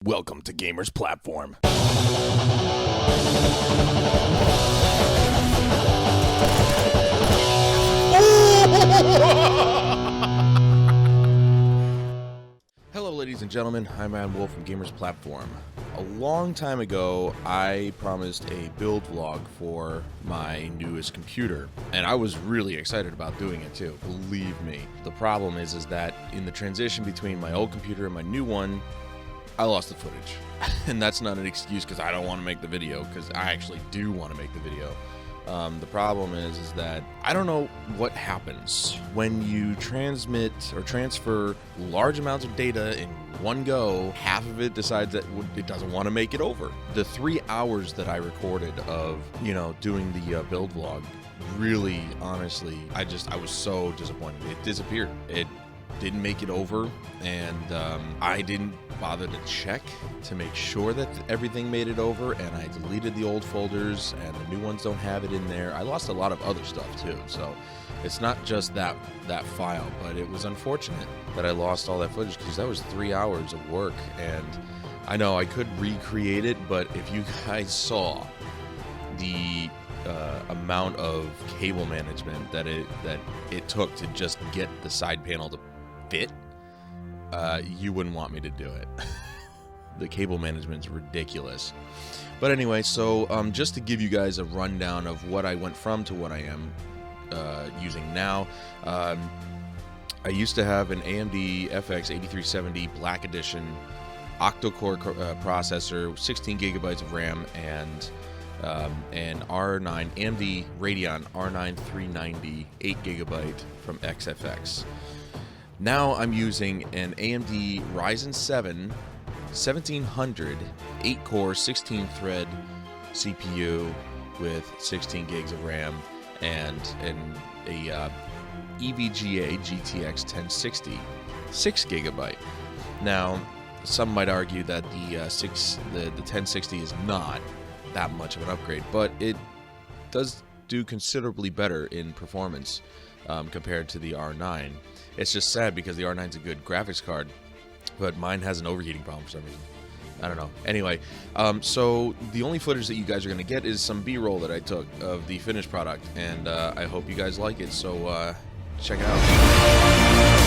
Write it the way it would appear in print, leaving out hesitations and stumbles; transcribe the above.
Welcome to Gamers Platform. Hello, ladies and gentlemen. I'm Adam Wolf from Gamers Platform. A long time ago, I promised a build vlog for my newest computer, and I was really excited about doing it too, believe me. The problem is that in the transition between my old computer and my new one, I lost the footage. And that's not an excuse because I don't want to make the video, because I actually do want to make the video. The problem is that I don't know what happens when you transmit or transfer large amounts of data in one go. Half of it decides that it doesn't want to make it over. The 3 hours that I recorded of, doing the build vlog, really, honestly, I was so disappointed. It disappeared. It didn't make it over, and I didn't bother to check to make sure that everything made it over, and I deleted the old folders, and the new ones don't have it in there. I lost a lot of other stuff too, so it's not just that file, but it was unfortunate that I lost all that footage because that was 3 hours of work. And I know I could recreate it, but if you guys saw the amount of cable management that it took to just get the side panel to fit, you wouldn't want me to do it. The cable management's ridiculous. But anyway, so just to give you guys a rundown of what I went from to what I am using now. I used to have an AMD FX 8370 Black Edition octa-core processor, 16 gigabytes of RAM, and an R9 AMD Radeon R9 390 8 gigabyte from XFX. Now I'm using an AMD Ryzen 7 1700 8-core 16-thread CPU with 16 gigs of RAM and a EVGA GTX 1060 6 gigabyte. Now, some might argue that the 1060 is not that much of an upgrade, but it does do considerably better in performance compared to the R9. It's just sad because the R9 is a good graphics card, but mine has an overheating problem for some reason. I don't know. Anyway, so the only footage that you guys are going to get is some B-roll that I took of the finished product, and I hope you guys like it, so check it out.